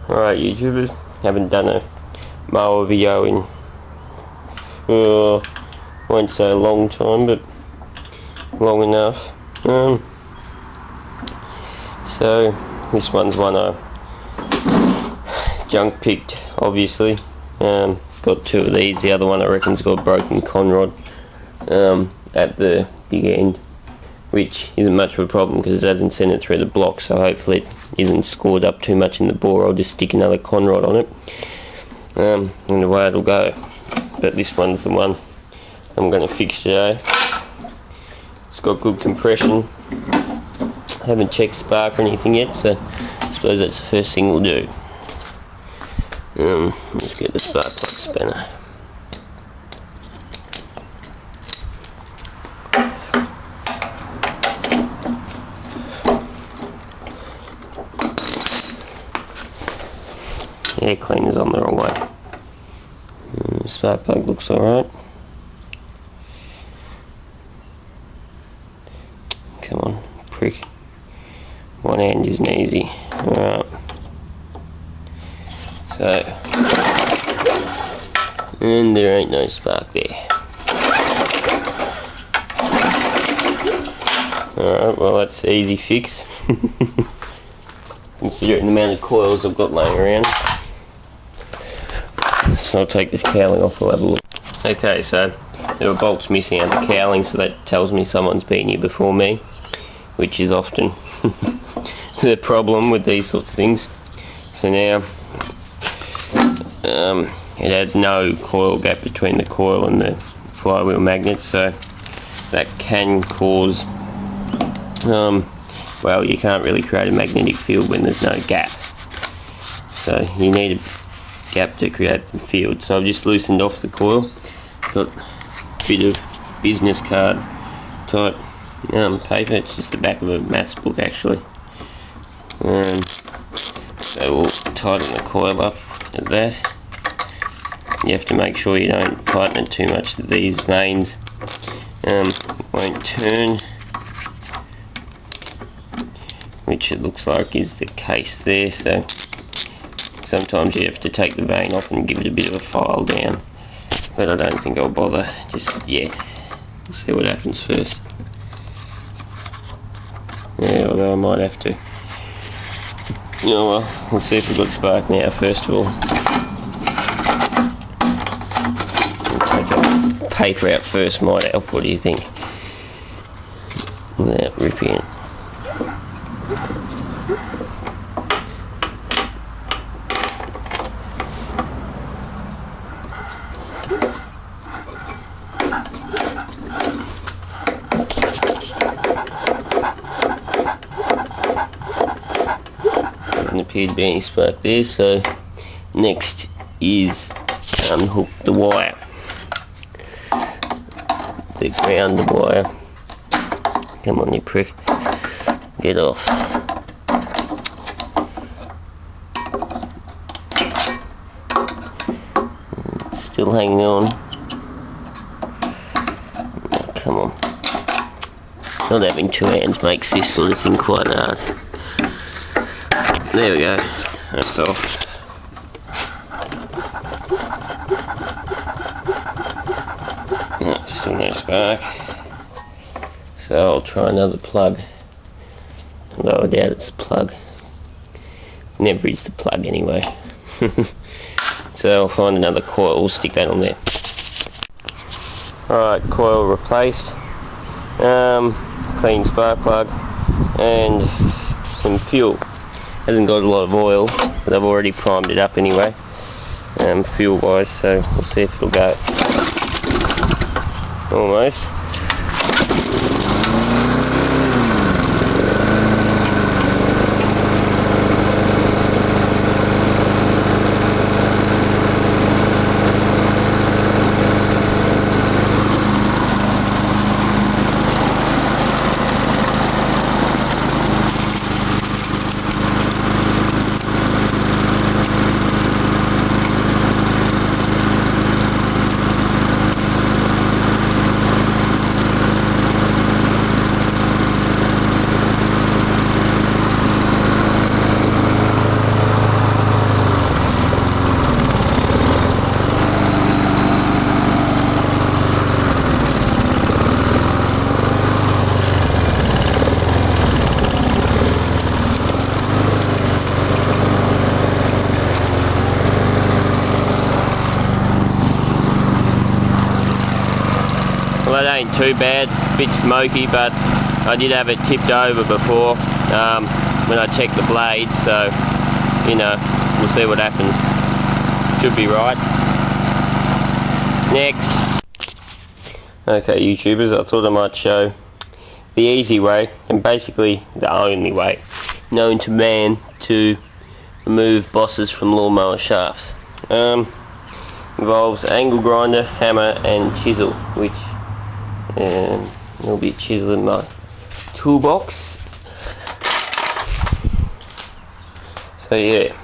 Alright YouTubers, haven't done a mower video in won't say a long time, but long enough. So this one's one I junk picked, obviously. Got two of these. The other one I reckon's got a broken conrod at the big end, which isn't much of a problem because it hasn't sent it through the block, so hopefully it isn't scored up too much in the bore. I'll just stick another conrod on it, and away it'll go. But this one's the one I'm going to fix today. It's got good compression. Haven't checked spark or anything yet, so I suppose that's the first thing we'll do. Let's get the spark plug spanner. Air cleaner's on the wrong way. Spark plug looks alright. Come on, prick. One hand isn't easy. Alright. So, and there ain't no spark there. Alright, well that's an easy fix. Considering the amount of coils I've got laying around. So I'll take this cowling off, we'll have a look. Okay, so there are bolts missing out the cowling, so that tells me someone's been here before me, which is often the problem with these sorts of things. So now it had no coil gap between the coil and the flywheel magnet, so that can cause well, you can't really create a magnetic field when there's no gap, so you need a gap to create the field. So I've just loosened off the coil, got a bit of business card type paper. It's just the back of a maths book actually. So we'll tighten the coil up at that. You have to make sure you don't tighten it too much that these vanes won't turn, which it looks like is the case there. So sometimes you have to take the vane off and give it a bit of a file down, but I don't think I'll bother just yet. We'll see what happens first. Yeah, although I might have to. Oh well, we'll see if we've got spark now first of all. We'll take a paper out first, might help. What do you think? Without ripping it. Doesn't appear to be any spark there, so next is unhook the wire, the ground wire. Come on you prick, get off. Still hanging on. Oh, come on. Not having two hands makes this sort of thing quite hard. There we go, that's off. No, still no spark. So I'll try another plug. Although I doubt it's a plug. Never is the plug anyway. So I'll find another coil, stick that on there. Alright, coil replaced. Clean spark plug and some fuel. Hasn't got a lot of oil, but I've already primed it up anyway, fuel wise, so we'll see if it'll go. Almost. ain't too bad, bit smoky, but I did have it tipped over before when I checked the blade, so you know, we'll see what happens. Should be right. Next. Okay, YouTubers, I thought I might show the easy way, and basically the only way known to man to remove bosses from lawnmower shafts. Involves angle grinder, hammer and chisel, which there'll be a chisel in my toolbox. So yeah, you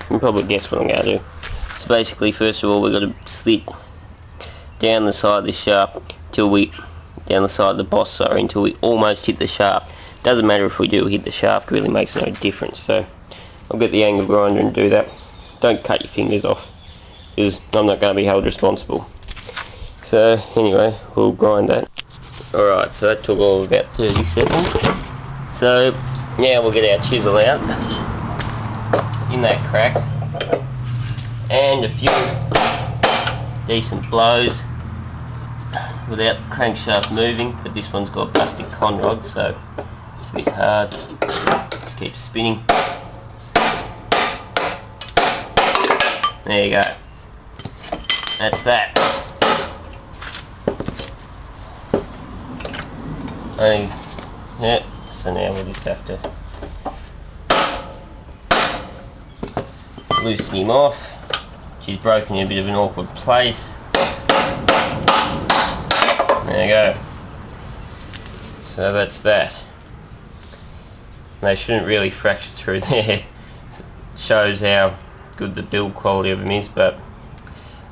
can probably guess what I'm going to do. So basically, first of all, we've got to slit down the side of the shaft until we almost hit the shaft. Doesn't matter if we do hit the shaft, really makes no difference. So I'll get the angle grinder and do that. Don't cut your fingers off, because I'm not going to be held responsible. So anyway, we'll grind that. Alright, so that took all about 30 seconds. So now we'll get our chisel out in that crack, and a few decent blows without the crankshaft moving, but this one's got a busted conrod, so it's a bit hard. Just keep spinning. There you go. That's that. Yeah, so now we'll just have to loosen him off. She's broken in a bit of an awkward place. There you go. So that's that. They shouldn't really fracture through there. Shows how good the build quality of them is, but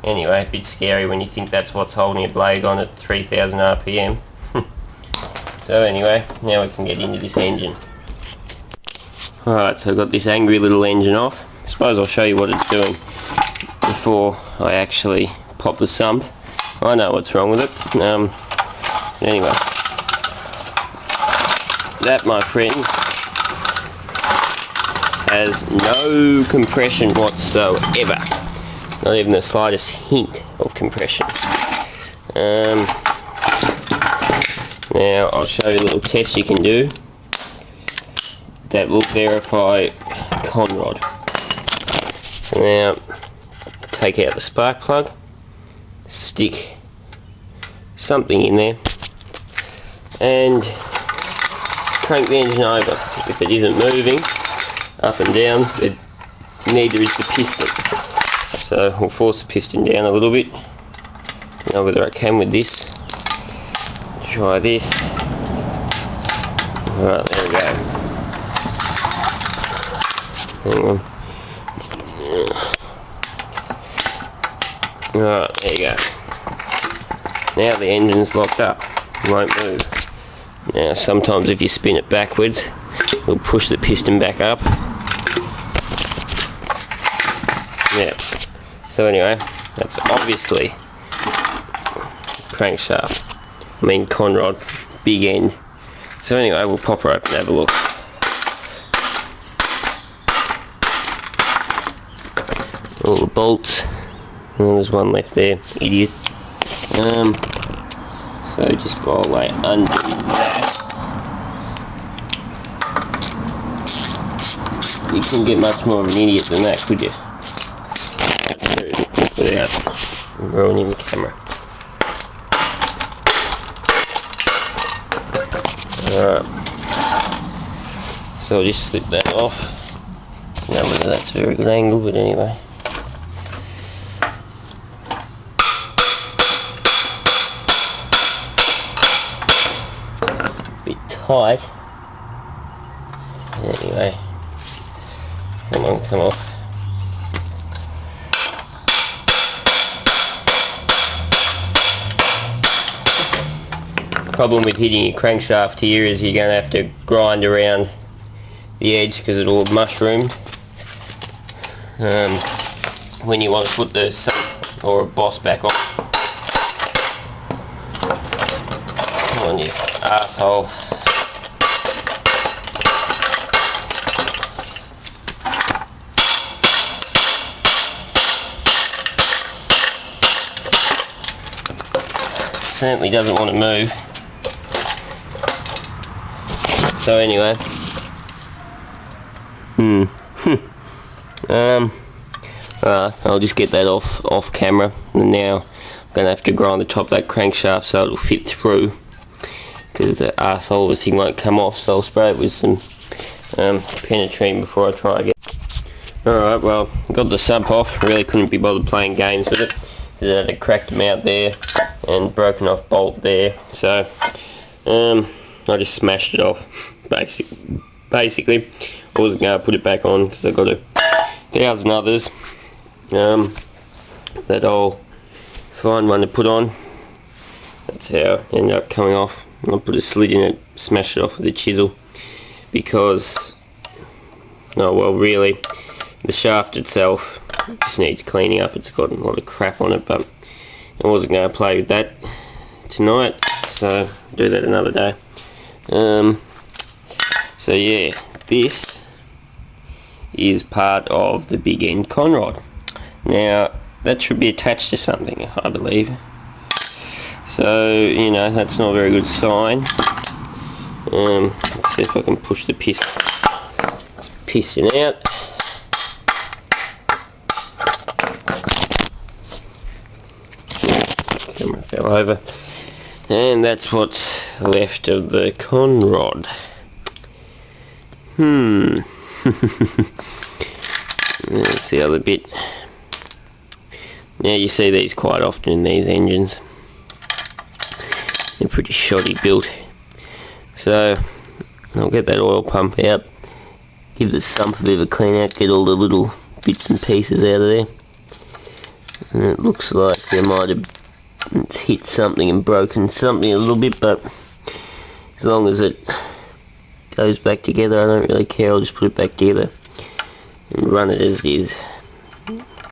anyway, a bit scary when you think that's what's holding a blade on at 3000 RPM. So anyway, now we can get into this engine. Alright, so I've got this angry little engine off. I suppose I'll show you what it's doing before I actually pop the sump. I know what's wrong with it. Anyway, that, my friends, has no compression whatsoever. Not even the slightest hint of compression. Now I'll show you a little test you can do that will verify conrod. So now take out the spark plug, stick something in there and crank the engine over. If it isn't moving up and down, neither is the piston. So we'll force the piston down a little bit. Don't know whether I can with this. Try this. Alright, there we go. Hang on. Alright, there you go. Now the engine's locked up. It won't move. Now sometimes if you spin it backwards, it'll push the piston back up. Yeah. So anyway, that's obviously crankshaft. I mean conrod, big end. So anyway, we'll pop her open and have a look. All the bolts. Oh, there's one left there, idiot. So just go away under that. You couldn't get much more of an idiot than that, could you? Without ruining the camera. Alright. So I'll just slip that off. Don't know whether that's a very good angle, but anyway. Bit tight. Anyway. Come on, come off. Problem with hitting your crankshaft here is you're going to have to grind around the edge because it'll mushroom when you want to put the sump or a boss back on. Come on, you asshole. certainly doesn't want to move. So anyway, alright, I'll just get that off camera, and now I'm gonna have to grind the top of that crankshaft so it'll fit through, because the arsehole of this thing won't come off. So I'll spray it with some penetrine before I try again. Alright, well, got the sump off. Really couldn't be bothered playing games with it, because it had cracked them out there and broken off bolt there. So I just smashed it off. Basically, I wasn't going to put it back on because I've got 1,000 others that I'll find one to put on. That's how it ended up coming off. I put a slit in it, smashed it off with a chisel, because, oh well, really, the shaft itself just needs cleaning up. It's got a lot of crap on it, but I wasn't going to play with that tonight, so I'll do that another day. So yeah, this is part of the big end conrod. Now that should be attached to something, I believe. So, you know, that's not a very good sign. Let's see if I can push the piston out. Camera fell over. And that's what's left of the conrod. There's the other bit. Now you see these quite often in these engines. They're pretty shoddy built. So I'll get that oil pump out, give the sump a bit of a clean out, get all the little bits and pieces out of there. And it looks like there might have hit something and broken something a little bit, but as long as it goes back together, I don't really care. I'll just put it back together and run it as it is.